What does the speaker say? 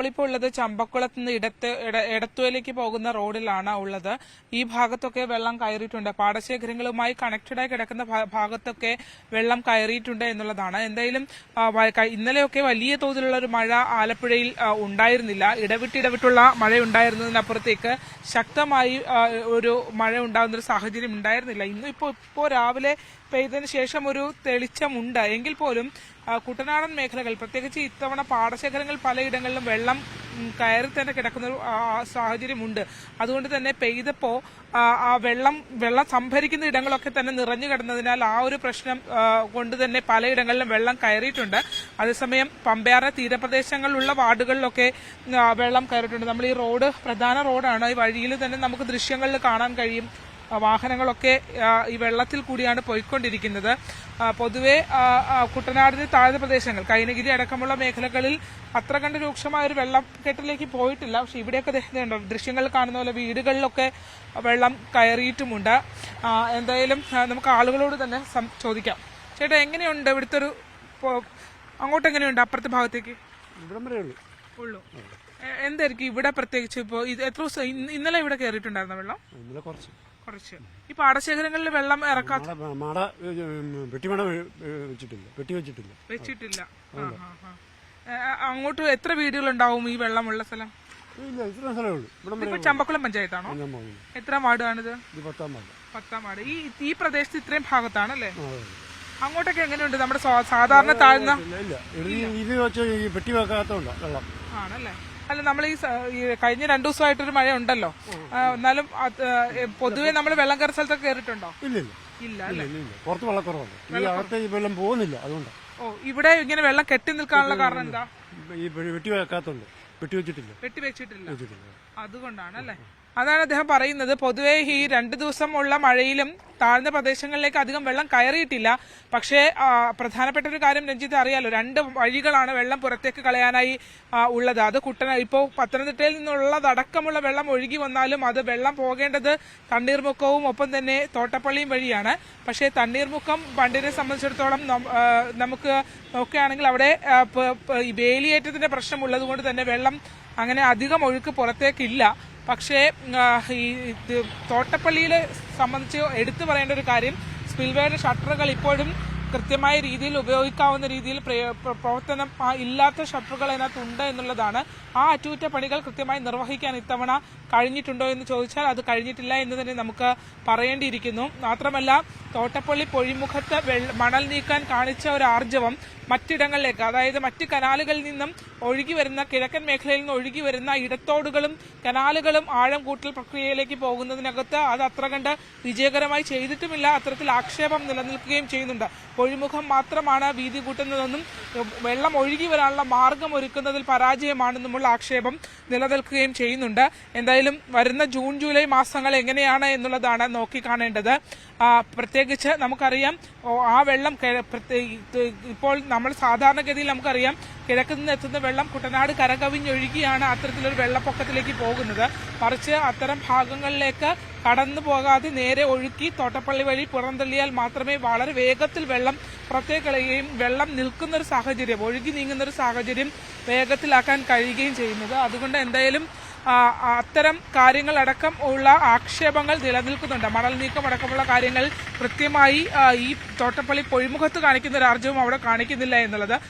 നമ്മളിപ്പോൾ ഉള്ളത് ചമ്പക്കുളത്ത് നിന്ന് എടത്തുവയിലേക്ക് പോകുന്ന റോഡിലാണ് ഉള്ളത്. ഈ ഭാഗത്തൊക്കെ വെള്ളം കയറിയിട്ടുണ്ട്. പാടശേഖരങ്ങളുമായി കണക്റ്റഡായി കിടക്കുന്ന ഭാഗത്തൊക്കെ വെള്ളം കയറിയിട്ടുണ്ട് എന്നുള്ളതാണ്. എന്തായാലും ഇന്നലെയൊക്കെ വലിയ തോതിലുള്ള ഒരു മഴ ആലപ്പുഴയിൽ ഉണ്ടായിരുന്നില്ല. ഇടവിട്ടുള്ള മഴ ഉണ്ടായിരുന്നതിനപ്പുറത്തേക്ക് ശക്തമായി ഒരു മഴ ഉണ്ടാകുന്ന ഒരു സാഹചര്യം ഉണ്ടായിരുന്നില്ല. ഇപ്പോൾ രാവിലെ പെയ്തതിനു ശേഷം ഒരു തെളിച്ചമുണ്ട്. എങ്കിൽ പോലും കുട്ടനാടൻ മേഖലകൾ, പ്രത്യേകിച്ച് ഇത്തവണ പാടശേഖരങ്ങൾ പലയിടങ്ങളിലും വെള്ളം കയറി തന്നെ കിടക്കുന്ന ഒരു സാഹചര്യമുണ്ട്. അതുകൊണ്ട് തന്നെ പെയ്തപ്പോ ആ വെള്ളം സംഭരിക്കുന്ന ഇടങ്ങളൊക്കെ തന്നെ നിറഞ്ഞു കിടന്നതിനാൽ ആ ഒരു പ്രശ്നം കൊണ്ട് തന്നെ പലയിടങ്ങളിലും വെള്ളം കയറിയിട്ടുണ്ട്. അതേസമയം പമ്പയാറിന് തീരപ്രദേശങ്ങളിലുള്ള വാർഡുകളിലൊക്കെ വെള്ളം കയറിയിട്ടുണ്ട്. നമ്മൾ ഈ റോഡ് പ്രധാന റോഡാണ്. ഈ വഴിയിൽ തന്നെ നമുക്ക് ദൃശ്യങ്ങളിൽ കാണാൻ കഴിയും. വാഹനങ്ങളൊക്കെ ഈ വെള്ളത്തിൽ കൂടിയാണ് പോയിക്കൊണ്ടിരിക്കുന്നത്. പൊതുവെ കുട്ടനാടിന് താഴ്ന്ന പ്രദേശങ്ങൾ, കൈനഗിരി അടക്കമുള്ള മേഖലകളിൽ അത്ര കണ്ട് രൂക്ഷമായ ഒരു വെള്ളക്കെട്ടിലേക്ക് പോയിട്ടില്ല. പക്ഷെ ഇവിടെയൊക്കെ ദൃശ്യങ്ങൾ കാണുന്ന പോലെ വീടുകളിലൊക്കെ വെള്ളം കയറിയിട്ടുമുണ്ട്. എന്തായാലും നമുക്ക് ആളുകളോട് തന്നെ ചോദിക്കാം. ചേട്ടാ, എങ്ങനെയുണ്ട് ഇവിടുത്തെ ഒരു അങ്ങോട്ട് എങ്ങനെയുണ്ട് അപ്പുറത്തെ ഭാഗത്തേക്ക്? ഉള്ളൂ. എന്തായിരിക്കും ഇവിടെ പ്രത്യേകിച്ച് ഇപ്പോ എത്ര ദിവസം ഇന്നലെ ഇവിടെ കയറിയിട്ടുണ്ടായിരുന്ന വെള്ളം? കുറച്ച്. ഈ പാടശേഖരങ്ങളിൽ വെള്ളം ഇറക്കാത്ത വെച്ചിട്ടില്ല. അങ്ങോട്ട് എത്ര വീടുകളുണ്ടാവും ഈ വെള്ളമുള്ള സ്ഥലം? ഇപ്പൊ ചമ്പക്കുളം പഞ്ചായത്താണോ? എത്ര വാർഡാണിത്? 10ാം വാർഡ്. ഈ പ്രദേശത്ത് ഇത്രയും ഭാഗത്താണല്ലേ? അങ്ങോട്ടൊക്കെ എങ്ങനെയുണ്ട്? നമ്മുടെ സാധാരണ താഴ്ന്ന ആണല്ലേ? അല്ല, നമ്മൾ ഈ കഴിഞ്ഞ 2 ദിവസമായിട്ടൊരു മഴ ഉണ്ടല്ലോ, എന്നാലും പൊതുവെ നമ്മൾ വെള്ളം കയറിയ സ്ഥലത്തൊക്കെ കയറിയിട്ടുണ്ടോ? ഇല്ല അല്ലേ? പുറത്ത് വെള്ളക്കുറവുണ്ട്, വെള്ളം പോകുന്നില്ല. അതുകൊണ്ട് ഇവിടെ ഇങ്ങനെ വെള്ളം കെട്ടി നിൽക്കാനുള്ള കാരണം എന്താ? വെട്ടിവെച്ചിട്ടില്ല. അതുകൊണ്ടാണ് അല്ലേ? അതാണ് അദ്ദേഹം പറയുന്നത്. പൊതുവെ ഈ 2 ദിവസമുള്ള മഴയിലും താഴ്ന്ന പ്രദേശങ്ങളിലേക്ക് അധികം വെള്ളം കയറിയിട്ടില്ല. പക്ഷേ പ്രധാനപ്പെട്ട ഒരു കാര്യം രഞ്ജിത്ത് അറിയാലോ, 2 വഴികളാണ് വെള്ളം പുറത്തേക്ക് കളയാനായി ഉള്ളത്. അത് ഇപ്പോൾ പത്തനംതിട്ടയിൽ നിന്നുള്ളതടക്കമുള്ള വെള്ളം ഒഴുകി വന്നാലും അത് വെള്ളം പോകേണ്ടത് തണ്ണീർമുക്കവും ഒപ്പം തന്നെ തോട്ടപ്പള്ളിയും വഴിയാണ്. പക്ഷേ തണ്ണീർമുക്കം ബണ്ടിനെ സംബന്ധിച്ചിടത്തോളം നമുക്ക് നോക്കുകയാണെങ്കിൽ അവിടെ വേലിയേറ്റത്തിന്റെ പ്രശ്നമുള്ളത് കൊണ്ട് തന്നെ വെള്ളം അങ്ങനെ അധികം ഒഴുക്ക് പുറത്തേക്കില്ല. പക്ഷേ ഈ തോട്ടപ്പള്ളിയെ സംബന്ധിച്ച് എടുത്തു പറയേണ്ട ഒരു കാര്യം, സ്പിൽവേയുടെ ഷട്ടറുകൾ ഇപ്പോഴും കൃത്യമായ രീതിയിൽ ഉപയോഗിക്കാവുന്ന രീതിയിൽ പ്രവർത്തനം ഇല്ലാത്ത ഷട്ടറുകൾ അതിനകത്തുണ്ട് എന്നുള്ളതാണ്. ആ അറ്റകുറ്റപ്പണികൾ കൃത്യമായി നിർവഹിക്കാൻ ഇത്തവണ കഴിഞ്ഞിട്ടുണ്ടോ എന്ന് ചോദിച്ചാൽ അത് കഴിഞ്ഞിട്ടില്ല എന്ന് തന്നെ നമുക്ക് പറയേണ്ടിയിരിക്കുന്നു. മാത്രമല്ല, തോട്ടപ്പള്ളി പൊഴിമുഖത്ത് മണൽ നീക്കാൻ കാണിച്ച ഒരു ആർജവം മറ്റിടങ്ങളിലേക്ക്, അതായത് മറ്റ് കനാലുകളിൽ നിന്നും ഒഴുകി വരുന്ന, കിഴക്കൻ മേഖലയിൽ നിന്ന് ഒഴുകി വരുന്ന ഇടത്തോടുകളും കനാലുകളും ആഴം കൂട്ടൽ പ്രക്രിയയിലേക്ക് പോകുന്നതിനകത്ത് അത് അത്ര കണ്ട് വിജയകരമായി ചെയ്തിട്ടുമില്ല. അത്തരത്തിൽ ആക്ഷേപം നിലനിൽക്കുകയും ചെയ്യുന്നുണ്ട്. പൊഴിമുഖം മാത്രമാണ് വീതി കൂട്ടുന്നതെന്നും വെള്ളം ഒഴുകി വരാനുള്ള മാർഗം ഒരുക്കുന്നതിൽ പരാജയമാണെന്നുമുള്ള ആക്ഷേപം നിലനിൽക്കുകയും ചെയ്യുന്നുണ്ട്. എന്തായാലും വരുന്ന ജൂൺ ജൂലൈ മാസങ്ങൾ എങ്ങനെയാണ് എന്നുള്ളതാണ് നോക്കിക്കാണേണ്ടത്. പ്രത്യേകിച്ച് നമുക്കറിയാം, ആ വെള്ളം ഇപ്പോൾ നമ്മൾ സാധാരണഗതിയിൽ നമുക്കറിയാം കിഴക്ക് നിന്ന് എത്തുന്ന വെള്ളം കുട്ടനാട് കരകവിഞ്ഞൊഴുകിയാണ് അത്തരത്തിലൊരു വെള്ളപ്പൊക്കത്തിലേക്ക് പോകുന്നത്. മറിച്ച് അത്തരം ഭാഗങ്ങളിലേക്ക് കടന്നു പോകാതെ നേരെ ഒഴുക്കി തോട്ടപ്പള്ളി വഴി പുറന്തള്ളിയാൽ മാത്രമേ വളരെ വേഗത്തിൽ വെള്ളം പുറത്തേക്ക് കളയുകയും വെള്ളം നിൽക്കുന്നൊരു സാഹചര്യം, ഒഴുകി നീങ്ങുന്നൊരു സാഹചര്യം വേഗത്തിലാക്കാൻ കഴിയുകയും ചെയ്യുന്നത്. അതുകൊണ്ട് എന്തായാലും അത്തരം കാര്യങ്ങളടക്കം ഉള്ള ആക്ഷേപങ്ങൾ നിലനിൽക്കുന്നുണ്ട്. മണൽ നീക്കം അടക്കമുള്ള കാര്യങ്ങൾ കൃത്യമായി ഈ തോട്ടപ്പള്ളി പൊഴിമുഖത്ത് കാണിക്കുന്ന ഒരു ആർജവും അവിടെ കാണിക്കുന്നില്ല എന്നുള്ളത്.